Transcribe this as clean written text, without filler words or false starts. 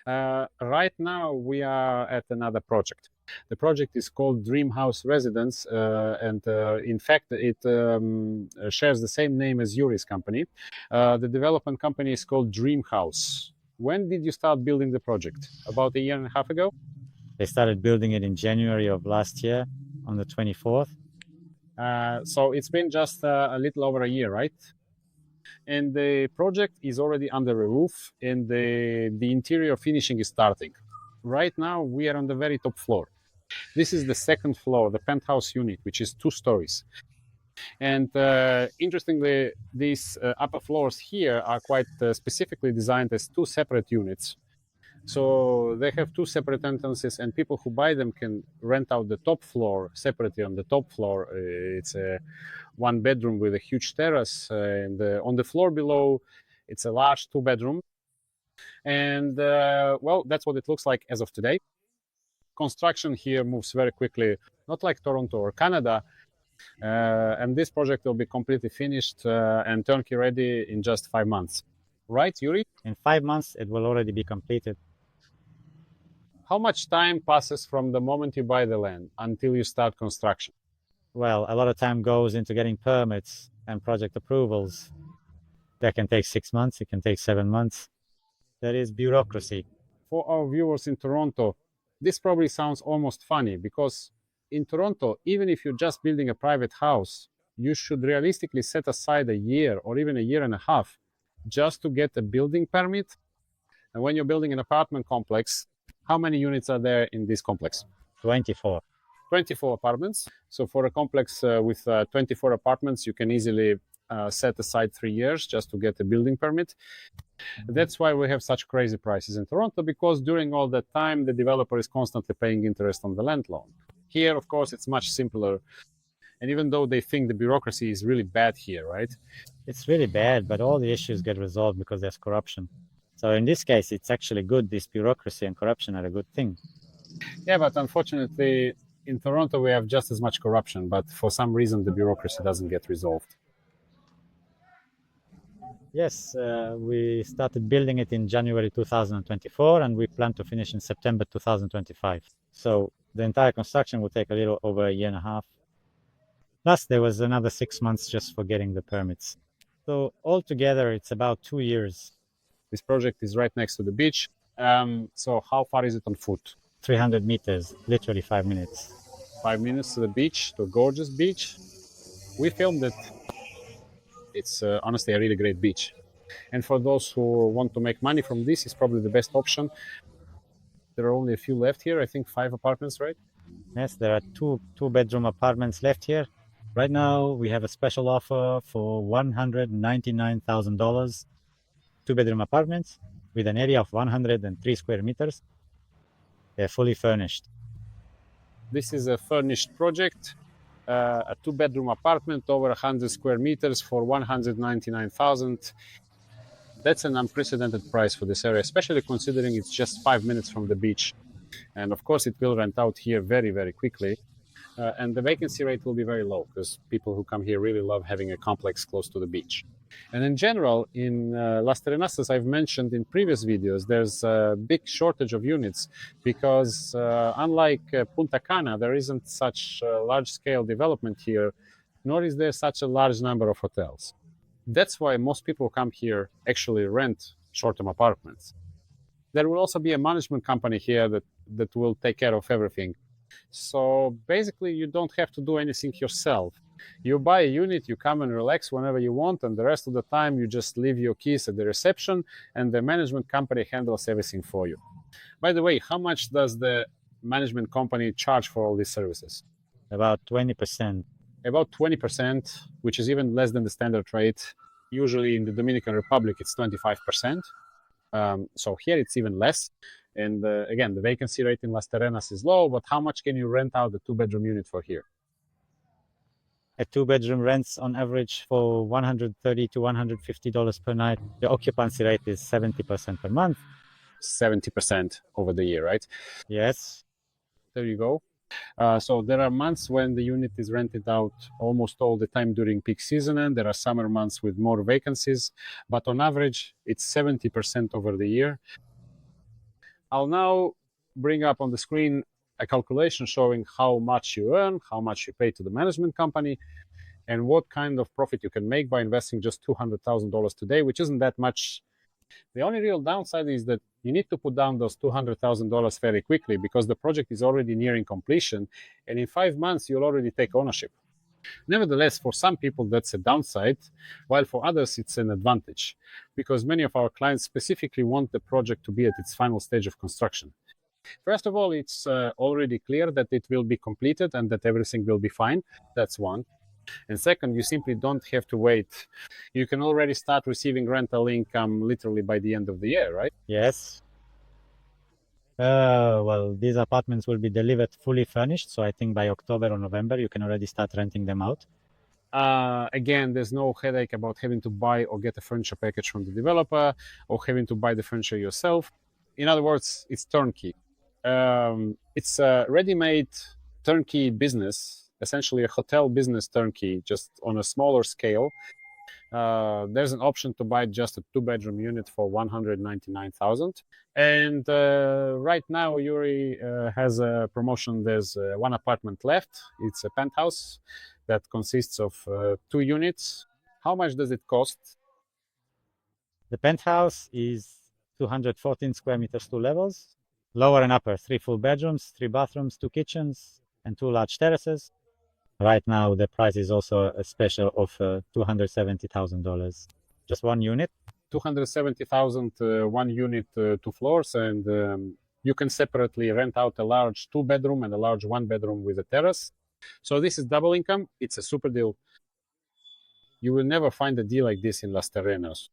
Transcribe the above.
Right now, we are at another project. The project is called Dream House Residence, and in fact, it shares the same name as Yuri's company. The development company is called Dream House. When did you start building the project? About a year and a half ago? They started building it in January of last year on the 24th. So it's been just a little over a year, right? And the project is already under a roof, and the interior finishing is starting. Right now, we are on the very top floor. This is the second floor, the penthouse unit, which is 2 stories. And interestingly, these upper floors here are quite specifically designed as 2 separate units. So they have 2 separate entrances, and people who buy them can rent out the top floor separately. On the top floor, it's a 1 bedroom with a huge terrace, and on the floor below, it's a large 2 bedroom. And well, that's what it looks like as of today. Construction here moves very quickly, not like Toronto or Canada. And this project will be completely finished and turnkey ready in just 5 months. Right, Yuri? In 5 months, it will already be completed. How much time passes from the moment you buy the land until you start construction? Well, a lot of time goes into getting permits and project approvals. That can take 6 months, it can take 7 months. There is bureaucracy. For our viewers in Toronto, this probably sounds almost funny because in Toronto, even if you're just building a private house, you should realistically set aside a year or even a year and a half just to get a building permit. And when you're building an apartment complex, how many units are there in this complex? 24. 24 apartments. So for a complex with 24 apartments, you can easily set aside 3 years just to get a building permit. That's why we have such crazy prices in Toronto, because during all that time, the developer is constantly paying interest on the land loan. Here, of course, it's much simpler. And even though they think the bureaucracy is really bad here, right? It's really bad, but all the issues get resolved because there's corruption. So in this case, it's actually good. This bureaucracy and corruption are a good thing. Yeah, but unfortunately, in Toronto, we have just as much corruption, but for some reason, the bureaucracy doesn't get resolved. Yes, we started building it in January 2024, and we plan to finish in September 2025. So the entire construction will take a little over a year and a half. Plus, there was another 6 months just for getting the permits. So altogether, it's about 2 years. This project is right next to the beach. So how far is it on foot? 300 meters, literally 5 minutes. 5 minutes to the beach, to a gorgeous beach. We filmed it. It's honestly a really great beach. And for those who want to make money from this, it's probably the best option. There are only a few left here. I think 5 apartments, right? Yes, there are two-bedroom apartments left here. Right now, we have a special offer for $199,000. 2-bedroom apartments with an area of 103 square meters. They're fully furnished. This is a furnished project, a 2-bedroom apartment over 100 square meters for $199,000. That's an unprecedented price for this area, especially considering it's just 5 minutes from the beach. And of course, it will rent out here very, very quickly. And the vacancy rate will be very low because people who come here really love having a complex close to the beach. And in general, in Las Terrenas, as I've mentioned in previous videos, there's a big shortage of units because unlike Punta Cana, there isn't such large-scale development here, nor is there such a large number of hotels. That's why most people come here actually rent short-term apartments. There will also be a management company here that will take care of everything. So basically, you don't have to do anything yourself. You buy a unit, you come and relax whenever you want, and the rest of the time you just leave your keys at the reception and the management company handles everything for you. By the way, how much does the management company charge for all these services? About 20%. About 20%, which is even less than the standard rate. Usually in the Dominican Republic, it's 25%. So here it's even less. And again, the vacancy rate in Las Terrenas is low, but how much can you rent out the 2-bedroom unit for here? A 2-bedroom rents on average for $130 to $150 per night. The occupancy rate is 70% per month. 70% over the year, right? Yes. There you go. So there are months when the unit is rented out almost all the time during peak season, and there are summer months with more vacancies. But on average, it's 70% over the year. I'll now bring up on the screen a calculation showing how much you earn, how much you pay to the management company, and what kind of profit you can make by investing just $200,000 today, which isn't that much. The only real downside is that you need to put down those $200,000 very quickly because the project is already nearing completion, and in 5 months you'll already take ownership. Nevertheless, for some people that's a downside, while for others it's an advantage, because many of our clients specifically want the project to be at its final stage of construction. First of all, it's already clear that it will be completed and that everything will be fine. That's one. And second, you simply don't have to wait. You can already start receiving rental income literally by the end of the year, right? Yes. Well, these apartments will be delivered fully furnished, so I think by October or November you can already start renting them out. Again, there's no headache about having to buy or get a furniture package from the developer or having to buy the furniture yourself. In other words, it's turnkey. It's a ready-made turnkey business, essentially a hotel business turnkey, just on a smaller scale. There's an option to buy just a 2-bedroom unit for $199,000. And right now, Yuri has a promotion. There's one apartment left. It's a penthouse that consists of 2 units. How much does it cost? The penthouse is 214 square meters, 2 levels, lower and upper, 3 full bedrooms, 3 bathrooms, 2 kitchens, and 2 large terraces. Right now, the price is also a special of $270,000. Just one unit. $270,000, 1 unit, 2 floors, and you can separately rent out a large 2-bedroom and a large 1-bedroom with a terrace. So this is double income. It's a super deal. You will never find a deal like this in Las Terrenas.